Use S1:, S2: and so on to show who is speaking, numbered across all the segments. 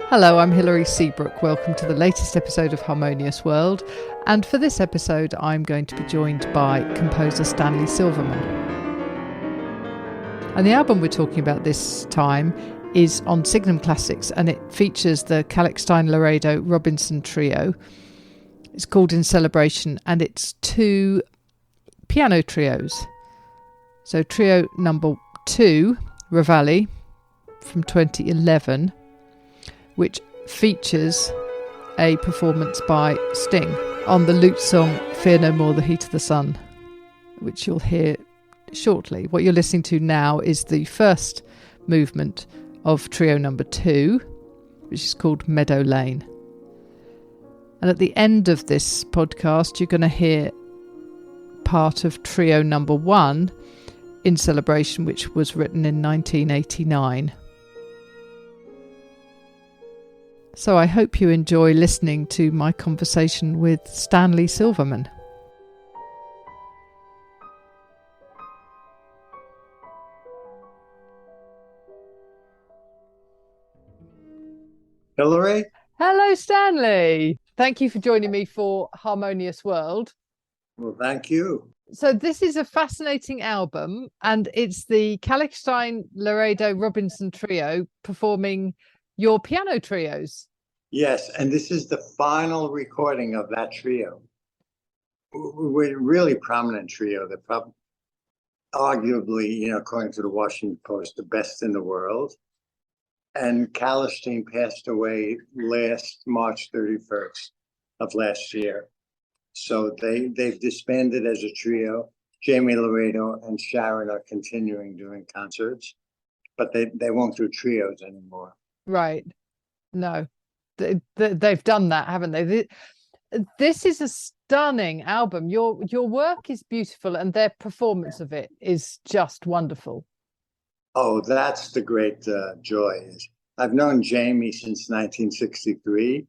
S1: Hello, I'm Hilary Seabrook. Welcome to the latest episode of Harmonious World. And for this episode, I'm going to be joined by composer Stanley Silverman. And the album we're talking about this time is on Signum Classics, and it features the Kalichstein-Laredo-Robinson trio. It's called In Celebration, and it's two piano trios. So trio number 2, Ravalli, from 2011, which features a performance by Sting on the lute song Fear No More, the Heat of the Sun, which you'll hear shortly. What you're listening to now is the first movement of trio number 2, which is called Meadow Lane. And at the end of this podcast, you're going to hear part of trio number 1, In Celebration, which was written in 1989. So I hope you enjoy listening to my conversation with Stanley Silverman.
S2: Hilary?
S1: Hello, Stanley. Thank you for joining me for Harmonious World.
S2: Well, thank you.
S1: So this is a fascinating album, and it's the Kalichstein-Laredo-Robinson trio performing your piano trios.
S2: Yes, and this is the final recording of that trio. We're a really prominent trio. They're probably, arguably, according to the Washington Post, the best in the world. And Kalichstein passed away last March 31st of last year. So they've disbanded as a trio. Jamie Laredo and Sharon are continuing doing concerts, but they won't do trios anymore.
S1: Right. No. They've done that, haven't they? This is a stunning album. Your work is beautiful, and their performance of it is just wonderful.
S2: Oh, that's the great joy. I've known Jamie since 1963.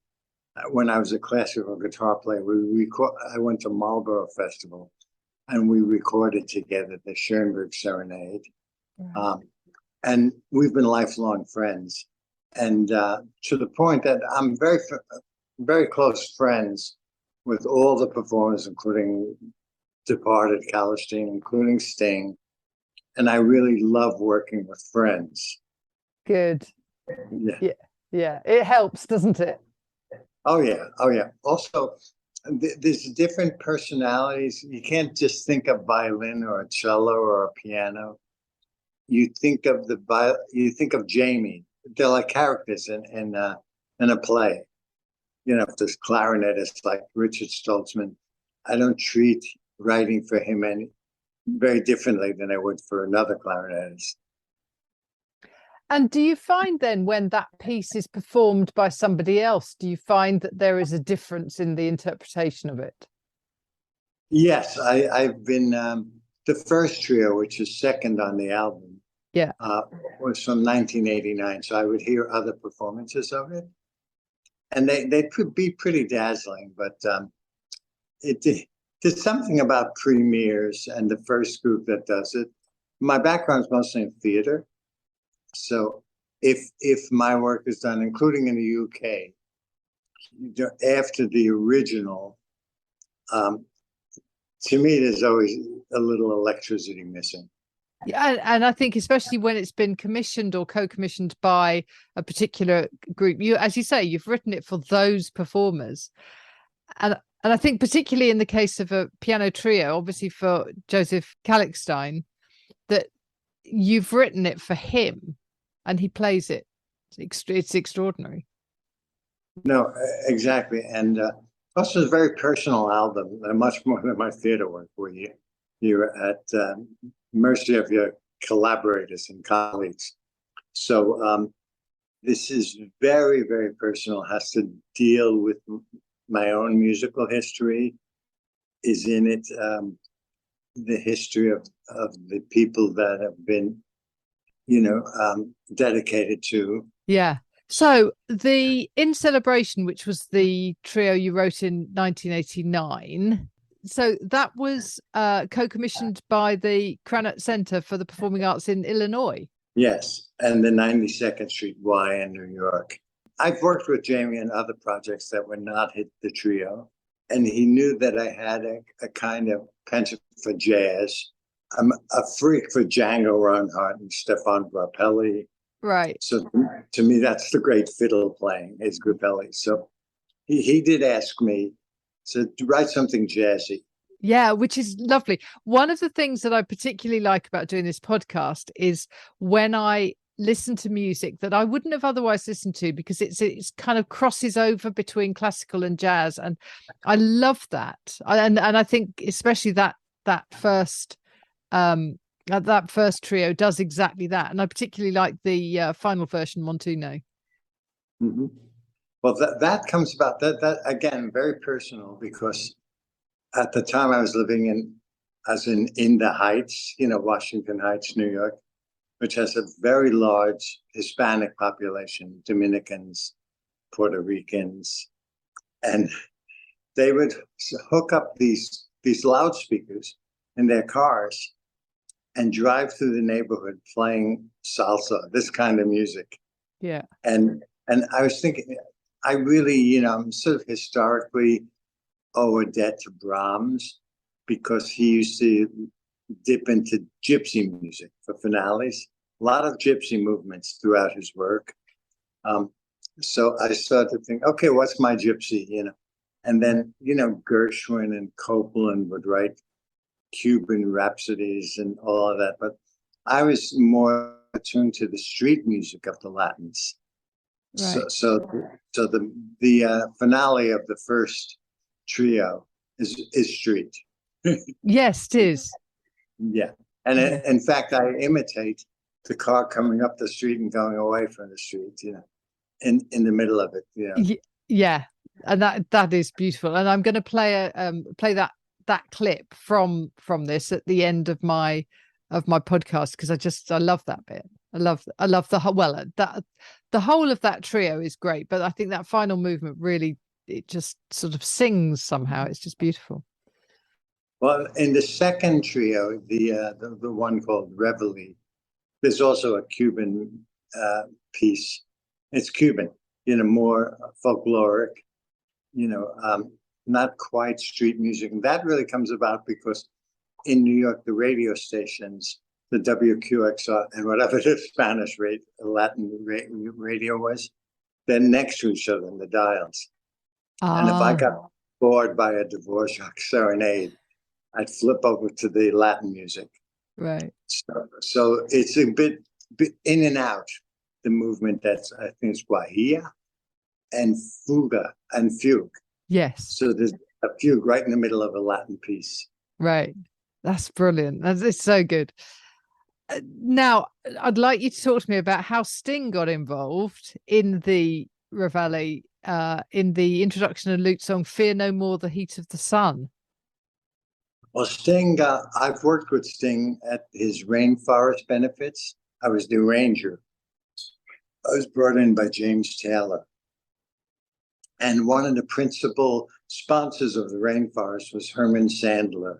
S2: When I was a classical guitar player, I went to Marlborough Festival, and we recorded together the Schoenberg Serenade. Right. And we've been lifelong friends. And to the point that I'm very, very close friends with all the performers, including departed Kalichstein, including Sting. And I really love working with friends.
S1: Good. Yeah. It helps, doesn't it?
S2: Oh, yeah. Also, there's different personalities. You can't just think of violin or a cello or a piano. You think of Jamie. They're like characters in a play. If there's clarinetists like Richard Stoltzman, I don't treat writing for him very differently than I would for another clarinetist.
S1: And do you find then when that piece is performed by somebody else, do you find that there is a difference in the interpretation of it?
S2: Yes, I've been the first trio, which is second on the album.
S1: Yeah,
S2: was from 1989. So I would hear other performances of it, and they could be pretty dazzling. But there's something about premieres and the first group that does it. My background is mostly in theater, so if my work is done, including in the UK, after the original, to me, there's always a little electricity missing.
S1: Yeah, and I think especially when it's been commissioned or co-commissioned by a particular group, as you say, you've written it for those performers, and I think particularly in the case of a piano trio, obviously for Joseph Kalichstein, that you've written it for him, and he plays it. It's extraordinary.
S2: No, exactly, and also it's a very personal album, much more than my theater work, where you're at mercy of your collaborators and colleagues. So this is very, very personal, has to deal with my own musical history is in it. The history of the people that have been, dedicated to.
S1: Yeah. So the In Celebration, which was the trio you wrote in 1989, so that was co-commissioned by the Cranach Center for the Performing Arts in Illinois.
S2: Yes, and the 92nd Street Y in New York. I've worked with Jamie on other projects that were not hit the trio, and he knew that I had a kind of penchant for jazz. I'm a freak for Django Reinhardt and Stefan Grappelli.
S1: Right.
S2: So to me, that's the great fiddle playing, is Grappelli. So he did ask me to write something jazzy.
S1: Yeah, which is lovely. One of the things that I particularly like about doing this podcast is when I listen to music that I wouldn't have otherwise listened to, because it's kind of crosses over between classical and jazz, and I love that. And I think especially that first trio does exactly that, and I particularly like the final version, Montuno.
S2: Mm-hmm. Well, that comes about that again, very personal, because at the time I was living in the Heights, Washington Heights, New York, which has a very large Hispanic population, Dominicans, Puerto Ricans, and they would hook up these loudspeakers in their cars and drive through the neighborhood playing salsa, this kind of music.
S1: Yeah.
S2: And I was thinking, I really, I'm sort of historically owe a debt to Brahms, because he used to dip into gypsy music for finales, a lot of gypsy movements throughout his work. So I started to think, okay, what's my gypsy, And then, Gershwin and Copland would write Cuban rhapsodies and all of that. But I was more attuned to the street music of the Latins. Right. So the finale of the first trio is street.
S1: Yes, it is.
S2: Yeah. And in fact, I imitate the car coming up the street and going away from the street, in the middle of it.
S1: Yeah. And that is beautiful. And I'm going to play that clip from this at the end of my podcast, because I love that bit. I love the whole of that trio is great, but I think that final movement really, it just sort of sings somehow. It's just beautiful.
S2: Well, in the second trio, the one called Reveille, there's also a Cuban piece. It's Cuban, more folkloric, not quite street music. And that really comes about because in New York, the radio stations, the WQXR and whatever the Spanish Latin radio was, they're next to each other in the dials. And if I got bored by a Dvorak serenade, I'd flip over to the Latin music.
S1: Right.
S2: So it's a bit in and out, the movement that's, I think it's Guajira and Fuga and Fugue.
S1: Yes.
S2: So there's a fugue right in the middle of a Latin piece.
S1: Right. That's brilliant. It's so good. Now, I'd like you to talk to me about how Sting got involved in the Reveille, in the introduction of Luke's song, Fear No More, the Heat of the Sun.
S2: Well, Sting, I've worked with Sting at his rainforest benefits. I was the arranger. I was brought in by James Taylor. And one of the principal sponsors of the rainforest was Herman Sandler,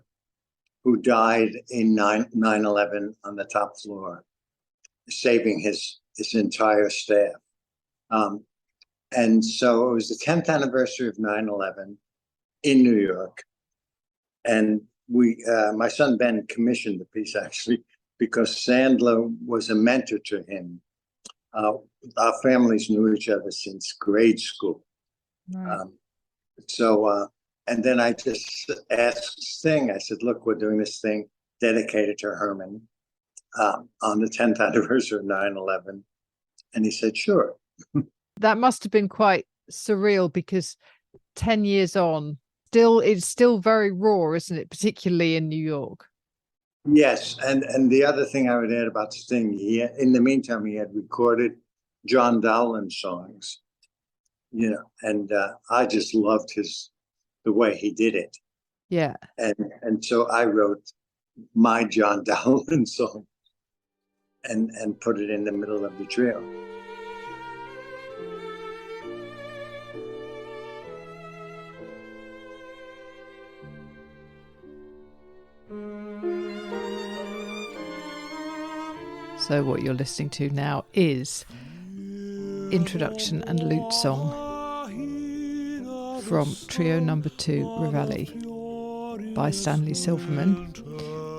S2: who died in 9/11 on the top floor, saving his entire staff. And so it was the 10th anniversary of 9/11 in New York. And my son Ben commissioned the piece, actually, because Sandler was a mentor to him. Our families knew each other since grade school. Right. And then I just asked Sting, I said, look, we're doing this thing dedicated to Herman on the 10th anniversary of 9/11. And he said, sure.
S1: That must have been quite surreal, because 10 years on, it's still very raw, isn't it? Particularly in New York.
S2: Yes. And the other thing I would add about Sting, in the meantime, he had recorded John Dowland songs, and I just loved the way he did it.
S1: Yeah.
S2: And so I wrote my John Dowland song and put it in the middle of the trio.
S1: So what you're listening to now is Introduction and Lute Song from Trio Number 2, Reveille, by Stanley Silverman,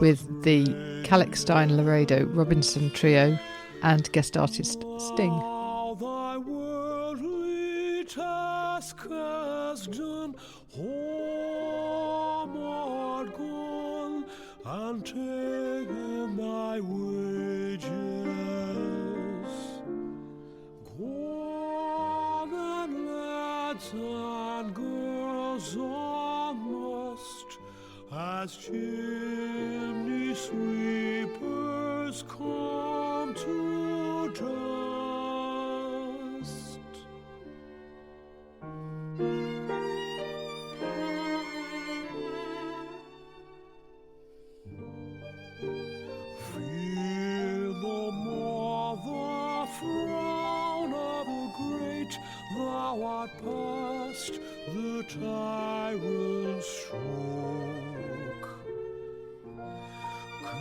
S1: with the Kalichstein-Laredo-Robinson Trio and guest artist Sting.
S3: Thy worldly task has done, homeward gone, and taken thy wages. Gone and lads and girls almost, as chimney sweepers come to dust. Feel the more the frown of the great, thou art past the tyrant's stroke.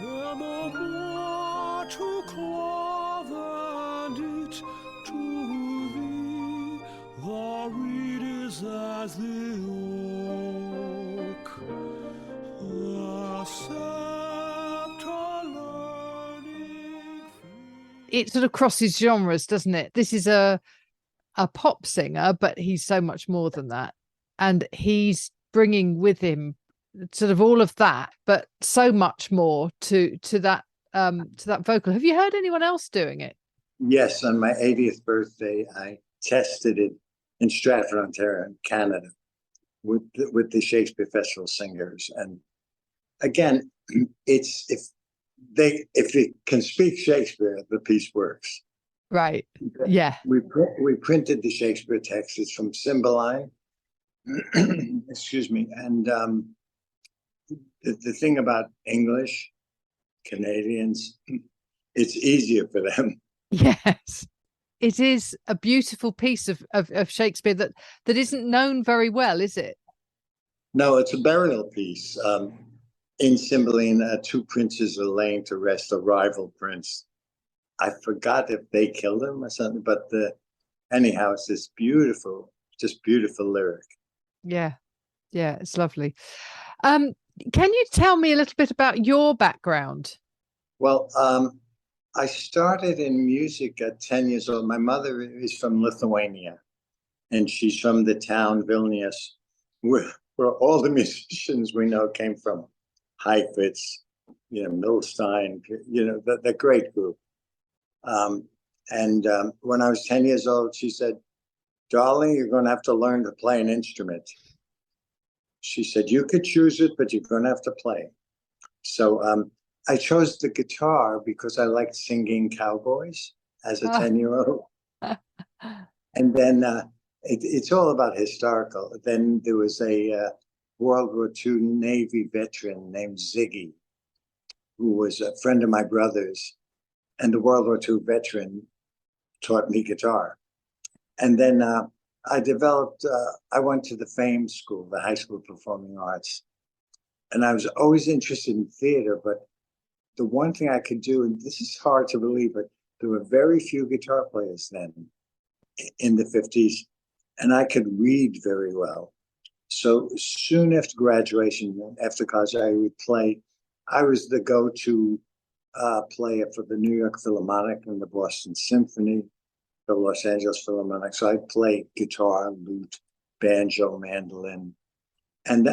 S3: Care no more to clothe and eat, to thee the reed is as the oak. The sceptre learning
S1: It sort of crosses genres, doesn't it? This is a pop singer, but he's so much more than that. And he's bringing with him sort of all of that, but so much more to that vocal. Have you heard anyone else doing it?
S2: Yes, on my 80th birthday, I tested it in Stratford, Ontario, in Canada, with the Shakespeare Festival singers. And again, it's if they can speak Shakespeare, the piece works.
S1: Right. Yeah.
S2: We printed the Shakespeare text. It's from Cymbeline. Excuse me. And the thing about English Canadians, it's easier for them.
S1: Yes. It is a beautiful piece of Shakespeare that isn't known very well, is it?
S2: No, it's a burial piece. In Cymbeline, two princes are laying to rest a rival prince. I forgot if they killed him or something, but anyhow, it's this beautiful, just beautiful lyric.
S1: Yeah. Yeah, it's lovely. Can you tell me a little bit about your background?
S2: Well, I started in music at 10 years old. My mother is from Lithuania, and she's from the town Vilnius, where all the musicians we know came from. Heifetz, Milstein, the great group. When I was 10 years old, she said, "Darling, you're going to have to learn to play an instrument." She said, "You could choose it, but you're going to have to play." So I chose the guitar because I liked singing cowboys as a 10-year-old. And then it's all about historical. Then there was a World War II Navy veteran named Ziggy, who was a friend of my brother's. And the World War II veteran taught me guitar. And then I went to the FAME school, the High School of Performing Arts. And I was always interested in theater, but the one thing I could do, and this is hard to believe, but there were very few guitar players then in the 50s, and I could read very well. So soon after graduation, after college, I would play. I was the go-to player for the New York Philharmonic and the Boston Symphony, the Los Angeles Philharmonic. So I played guitar, lute, banjo, mandolin. And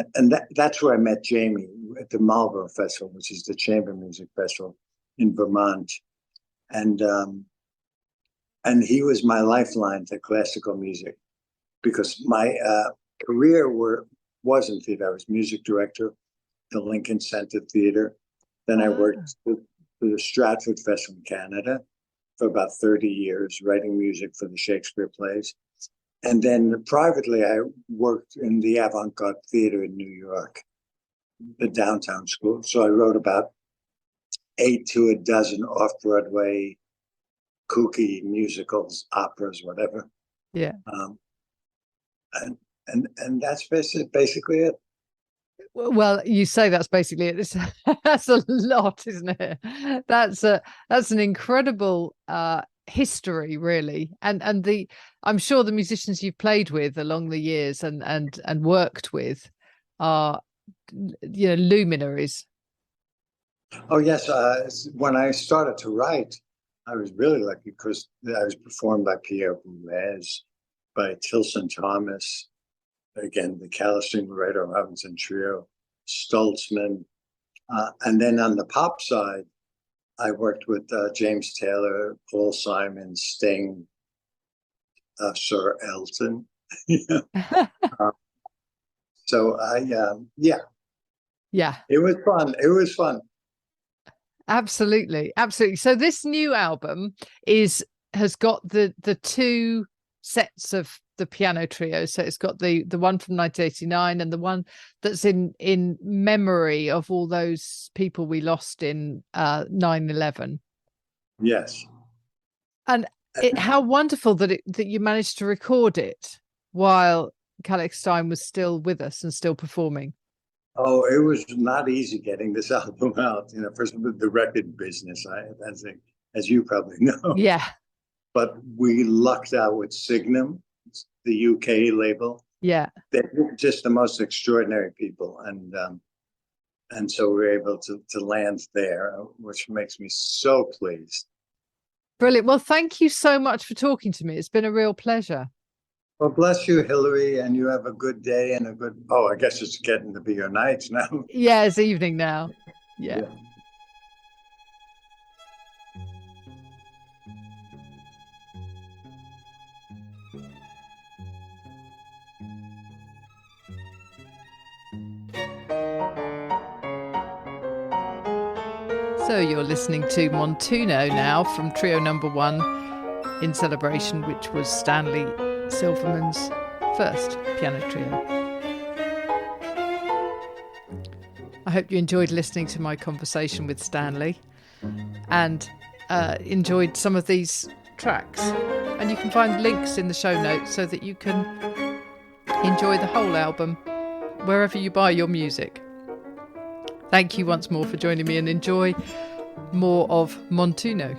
S2: that's where I met Jamie at the Marlborough Festival, which is the chamber music festival in Vermont. And he was my lifeline to classical music, because my career was in theater. I was music director at the Lincoln Center Theater. Then I worked for the Stratford Festival in Canada for about 30 years, writing music for the Shakespeare plays. And then privately, I worked in the avant-garde theater in New York. the downtown school. So I wrote about 8 to a dozen off-Broadway kooky musicals, operas, whatever.
S1: Yeah.
S2: And that's basically it.
S1: Well, you say that's basically it. That's a lot, isn't it? That's an incredible history, really. And I'm sure the musicians you've played with along the years and worked with are, luminaries.
S2: Oh yes, when I started to write, I was really lucky because I was performed by Pierre Boulez, by Tilson Thomas, again, the Kalichstein-Laredo-Robinson trio, Stoltzman. And then on the pop side, I worked with James Taylor, Paul Simon, Sting, Sir Elton. So
S1: Yeah.
S2: It was fun. It was fun.
S1: Absolutely. So this new album has got the two sets of the piano trio. So it's got the one from 1989 and the one that's in memory of all those people we lost in 9/11.
S2: Yes.
S1: And how wonderful that you managed to record it while Kalichstein was still with us and still performing.
S2: Oh, it was not easy getting this album out. First of all, the record business, as you probably know.
S1: Yeah.
S2: But we lucked out with Signum, the UK label.
S1: Yeah.
S2: They're just the most extraordinary people. And so we were able to land there, which makes me so pleased.
S1: Brilliant. Well, thank you so much for talking to me. It's been a real pleasure.
S2: Well, bless you, Hillary, and you have a good day and I guess it's getting to be your night now.
S1: Yeah, it's evening now. Yeah. So you're listening to Montuno now from Trio Number 1 in celebration, which was Stanley Silverman's first piano trio. I hope you enjoyed listening to my conversation with Stanley and enjoyed some of these tracks. And you can find links in the show notes so that you can enjoy the whole album wherever you buy your music. Thank you once more for joining me, and enjoy more of Montuno.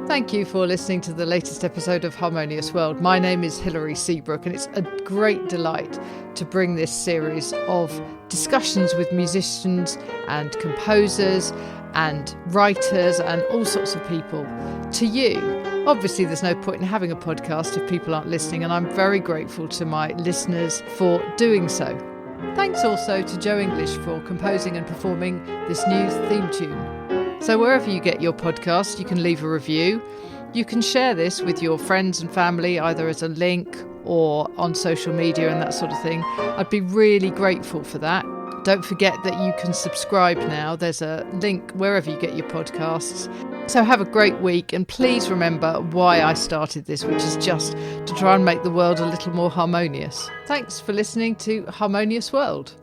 S1: Thank you for listening to the latest episode of Harmonious World. My name is Hilary Seabrook, and it's a great delight to bring this series of discussions with musicians and composers and writers and all sorts of people to you. Obviously, there's no point in having a podcast if people aren't listening, and I'm very grateful to my listeners for doing so. Thanks also to Joe English for composing and performing this new theme tune. So wherever you get your podcast, you can leave a review. You can share this with your friends and family, either as a link or on social media and that sort of thing. I'd be really grateful for that. Don't forget that you can subscribe now. There's a link wherever you get your podcasts. So have a great week, and please remember why I started this, which is just to try and make the world a little more harmonious. Thanks for listening to Harmonious World.